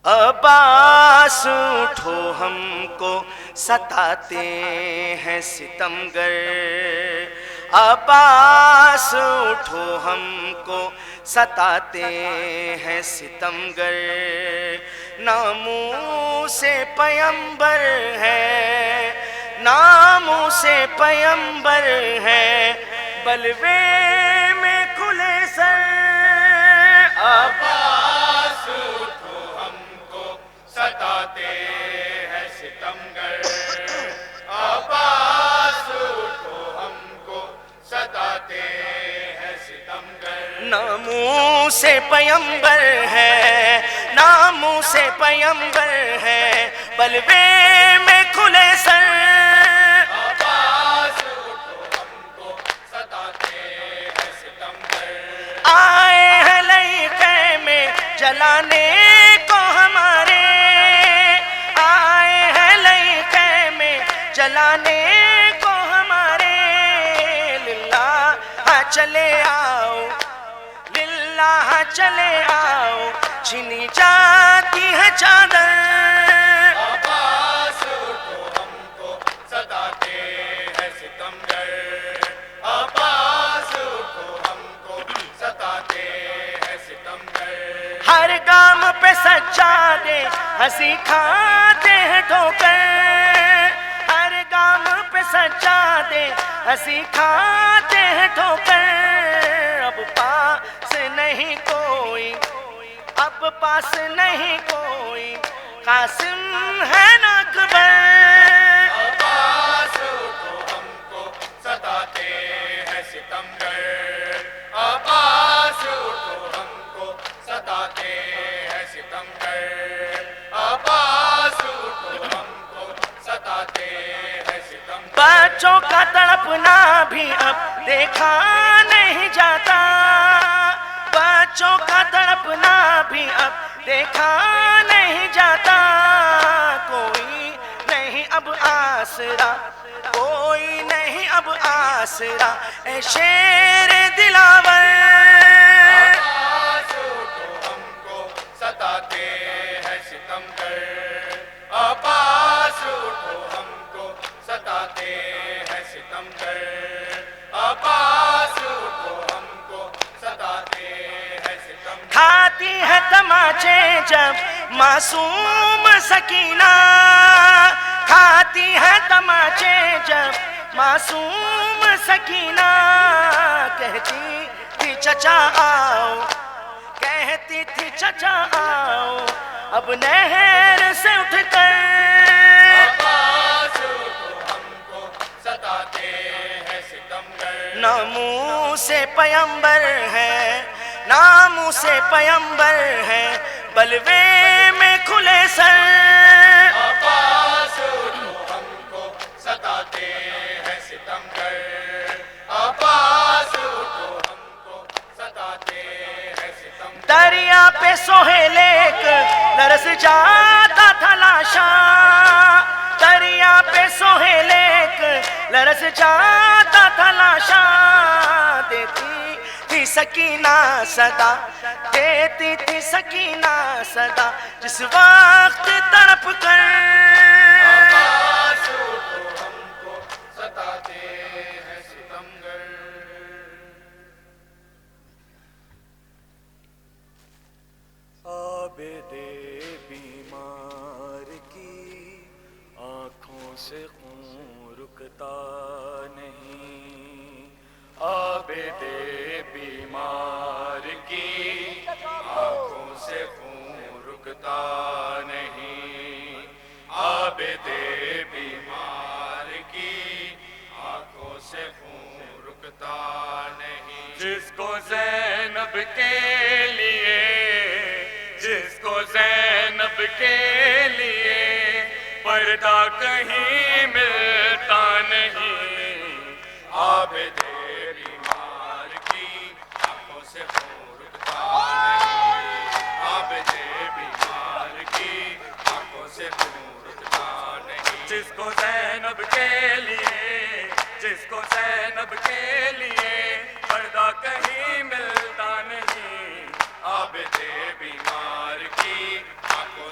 عباس اٹھو ہم کو ستاتے ہیں ستمگر، عباس اٹھو ہم کو ستاتے ہیں ستمگر، ناموس پیمبر ہے، ناموس پیمبر ہے، بلوے میں کھلے سر، عباس اٹھو ہم کو ستاتے ہیں ستمگر، عباس اٹھو ہم کو ستاتے ہیں ستمگر، ناموس پیمبر ہے، ناموس پیمبر ہے، بلوے میں کھلے سر، عباس اٹھو ہم کو ستاتے ہیں ستمگر، آئے ہیں لیقے میں جلانے کو ہمارے، آئے ہیں لیقے میں جلانے کو ہمارے، للہ چلے آؤ، للہ چلے آؤ، چھنی جاتی ہے چادر، عباس اٹھو ہم کو ستاتے ہیں ستمگر، عباس اٹھو ہم کو ستاتے ہیں ستمگر، ہر گام پہ سجادے ہنسی کھاتے ہیں ٹھوکر، ہر گام پہ سجادے ہنسی کھاتے ہیں ٹھوکر، اب پاس نہیں کوئی، اب پاس نہیں کوئی، قاسم ہے نا اکبر، عباس اٹھو ہم کو ستاتے ہیں ستمگر، عباس اٹھو ہم کو ستاتے ہیں ستمگر، عباس اٹھو ہم کو ستاتے ہیں ستمگر، بچوں کا تڑپنا بھی اب دیکھا نہیں جاتا، بچوں کا تڑپنا بھی اب دیکھا نہیں جاتا، کوئی نہیں اب آسرا، کوئی نہیں اب آسرا، اے شیر دلاور، عباس اٹھو ہم کو ستاتے ہیں ستمگر، عباس اٹھو ہم کو ستاتے ہیں ستمگر، عباس اٹھو ہم کو ستاتے ہیں ستمگر، کھاتی ہے تماچے جب معصوم سکینہ، کھاتی ہے تماچے جب معصوم سکینہ، کہتی تھی چچا آؤ، کہتی تھی چچا آؤ، اب نہر سے اٹھ کر، عباس اٹھو ہم کو ستاتے ہیں ستمگر، ناموس پیمبر ہے، ناموس پیمبر ہے، بلوے میں کھلے سر، عباس اٹھو ہم کو ستاتے ہیں ستمگر، عباس اٹھو ہم کو ستاتے ہیں ستمگر، دریا پہ سہیل ایک لرز جاتا تھا لاشا، دریا پہ سہیل ایک لرز جاتا تھا لاشا، دیتی تھی سکینہ صدا، دیتی تھی سکینہ صدا، جس وقت تڑپ کر، عباس اٹھو ہم کو ستاتے ہیں ستمگر، عابد بیمار کی آنکھوں سے خون رکتا نہیں، عابد بیمار کی آنکھوں سے خون رکتا نہیں، عابد بیمار کی آنکھوں سے خون رکتا نہیں، جس کو زینب کے لیے، جس کو زینب کے لیے پردہ کہیں ملتا نہیں، عابد بیمار کی آنکھوں سے خون رکتا نہیں، عابد بیمار کی آنکھوں سے خون رکتا نہیں، جس کو زینب کے لیے، جس کو زینب کے لیے پردہ کہیں ملتا نہیں، عابد بیمار کی آنکھوں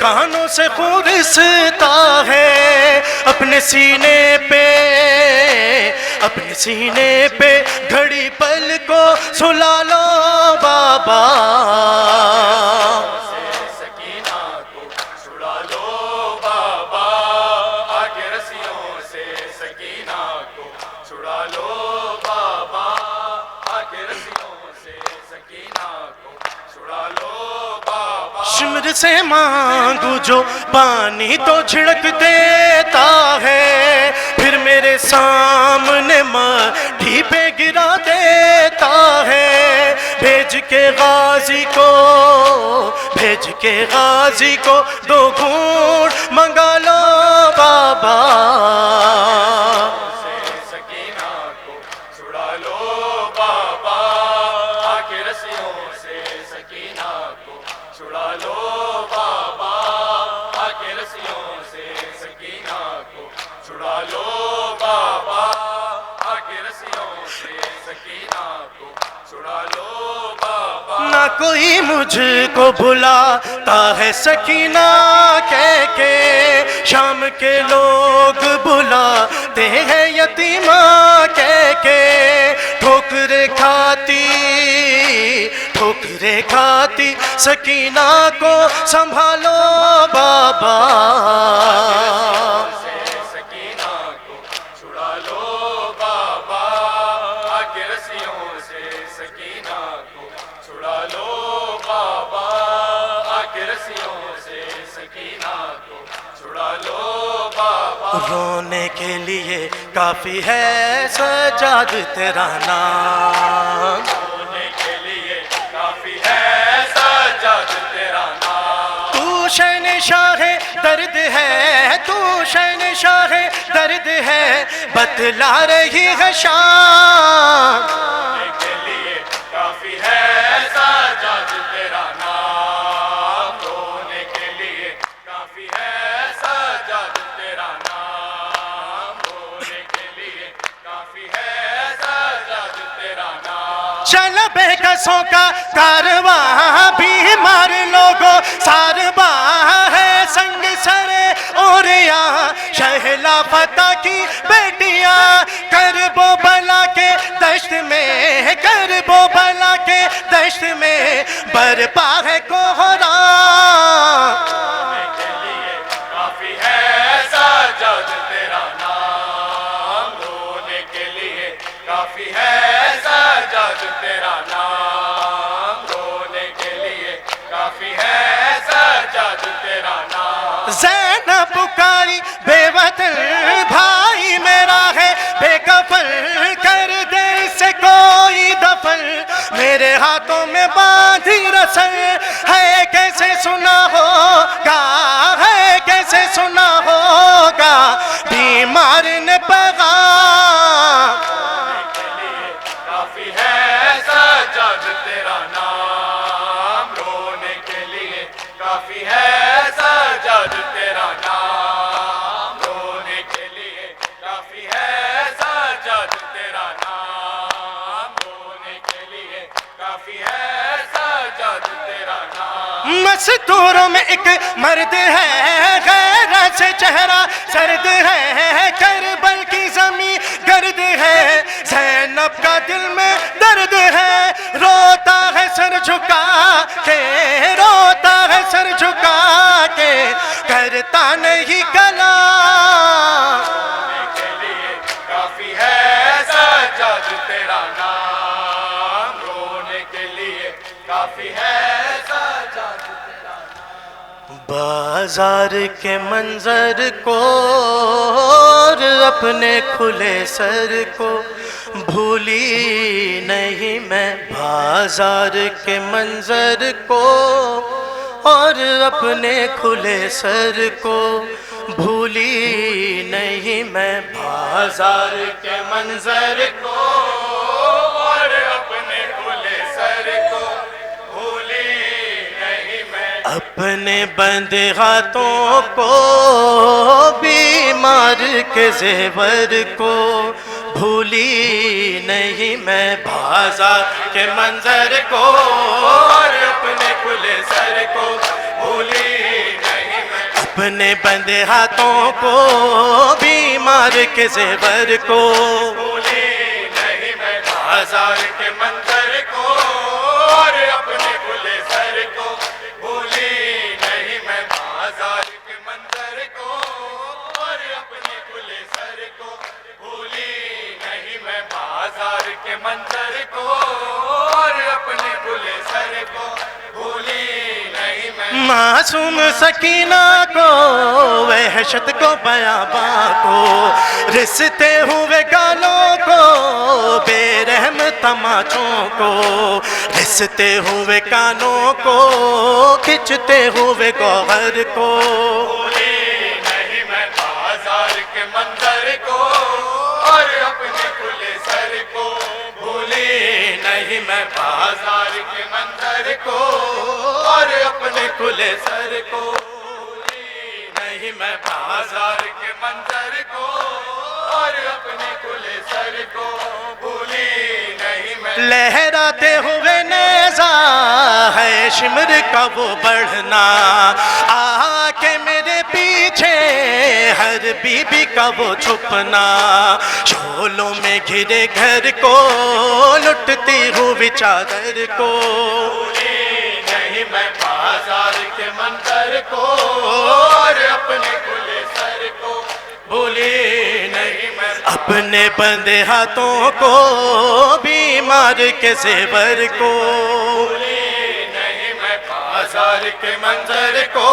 کانوں سے خون رستا ہے اپنے سینے پہ گھڑی پل کو سلا لو بابا سکینہ کو چھڑا لو بابا آ کے رسیوں سے سکینہ کو چھڑا لو بابا آ کے رسیوں سے سکینہ کو چھڑا لو بابا شمر سے مانگو جو پانی تو جھڑک دیتا ہے پھر میرے سامنے مٹی پہ گرا دیتا ہے بھیج کے غازی کو دو گھونٹ منگا لو بابا سکینہ کو چھڑا لو بابا آ کے رسیوں سے سکینہ کو چھڑا لو بابا آ کے رسیوں سے سکینہ کو چھڑا لو بابا آ کے رسیوں سے سکینہ کو چھڑا لو بابا نہ کوئی مجھ کو بلاتا ہے سکینہ کہہ کے شام کے لوگ بلاتے ہیں یتیمہ کہہ کے ٹھوکریں کھاتی سکینہ کو سنبھالو بابا سکینہ کو چھڑا لو بابا آ کے رسیوں سے سکینہ کو چھڑا لو بابا آ کے رسیوں سے سکینہ کو چھڑا لو بابا رونے کے لیے کافی ہے سجاد تیرا نام رونے کے لیے کافی ہے سجاد تیرا نام تو شہنشاہ درد ہے بتلا رہی ہے شان رونے کے لیے کافی ہے سجاد تیرا نام رونے کے لیے کافی ہے سجاد تیرا نام رونے کے لیے کافی ہے سجاد تیرا نام چل بے کسوں کا کارواں بیمار لوگوں سارباں ہے سنگ سرے اور یہاں شہلا فتح کی بیٹیاں کرب و بلا کے دشت میں برپا ہے کوہرام رونے کے لیے کافی ہے سجاد تیرا نام رونے کے لیے کافی ہے سجاد تیرا نام رونے کے لیے کافی ہے سجاد تیرا نام زینب پکاری بے وطن بھائی میرا ہے بے کفن کر دے اسے کوئی دفن میرے ہاتھوں میں باندھی رسل ہے کیسے سنا ہوگا بیمار نے پیغام رونے کے لیے کافی ہے سجاد تیرا نام رونے کے لیے کافی ہے سجاد تیرا نام رونے کے لیے کافی ہے سجاد تیرا نام رونے کے لیے کافی ہے سجاد تیرا نام مستوروں میں ایک مرد ہے غیرت سے چہرہ سرد ہے کربل کی زمین گرد ہے زینب کا دل میں درد ہے روتا ہے سر جھکا کے کرتا نہیں کلام رونے کے لیے کافی ہے سجاد تیرا نام رونے کے لیے کافی ہے سجاد تیرا نام بازار کے منظر کو اور اپنے کھلے سر کو بھولی نہیں میں بازار کے منظر کو اور اپنے کھلے سر کو بھولی نہیں میں بازار کے منظر کو اور اپنے کھلے سر کو بھولی نہیں میں اپنے بند ہاتھوں کو بیمار کے زیور کو بھولی نہیں میں بازار کے منظر کو اور اپنے کھلے سر کو بھولی نہیں اپنے بندے ہاتھوں کو بھی مار کے زیور کو، بھولی نہیں میں بازار کے منظر کو اور اپنے کھلے سر کو، بھولی نہیں میں بازار کے منظر کو اور اپنے کھلے سر کو، بھولی نہیں میں بازار کے منظر کو اور اپنے کھلے سر کو، بھولی نہیں میں معصوم سکینہ کو، وحشت کو، بیاباں کو، رستے ہوئے گالوں کو، بے رحم تماچوں کو، رستے ہوئے کانوں کو، کھچتے ہوئے گوہر کو، بھولی نہیں میں بازار کے منظر کو اور اپنے کھلے سر کو، بھولی نہیں میں بازار کے منظر کو اور اپنے کھلے سر کو، بھولی نہیں میں بازار کے منظر کو اور اپنے کھلے سر کو، بھولی نہیں میں لہراتے ہوئے نیزہ ہے شمر کا وہ بڑھنا، آ کے میرے پیچھے ہر بی بی کا وہ چھپنا، شولوں میں گھرے گھر کو، لٹتی ہوئی چادر کو، بھولی نہیں میں بازار کے منظر کو اور اپنے کھلے سر کو، بھولی نہیں میں اپنے بندے ہاتھوں کو بھی مار کے زیور کو، بھولی نہیں میں بازار کے منظر کو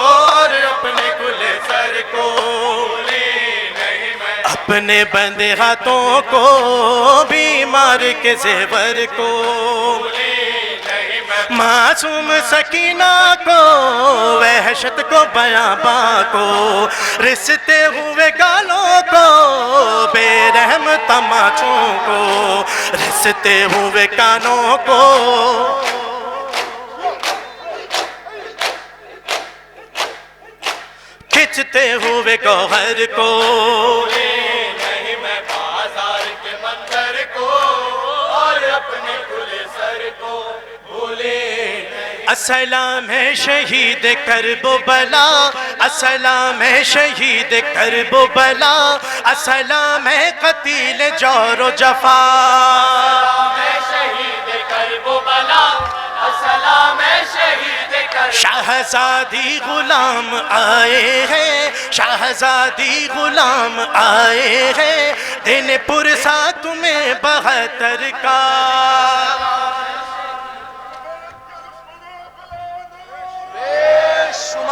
اور اپنے کھلے سر کو، بھولی نہیں میں اپنے بندے ہاتھوں کو بھی مار کے زیور کو، بھولی نہیں میں معصوم سکینہ کو، وحشت کو، بیاباں کو، رستے ہوئے گالوں کو، بے رحم تماچوں کو، رستے ہوئے کانوں کو، کھچتے ہوئے گوہر کو، بھولی نہیں میں بازار کے منظر کو اور اپنے کھلے سر کو، بھولی نہیں السلام ہے شہید کرب و بلا، السلام ہے شہید کرب و بلا، السلام ہے قتیل جور و جفا، میں شہید کرب و بلا، السلام ہے شہید کرب شہزادی غلام آئے ہیں، شہزادی غلام آئے ہیں، دن پرسا تمہیں 72 کا، بے شمار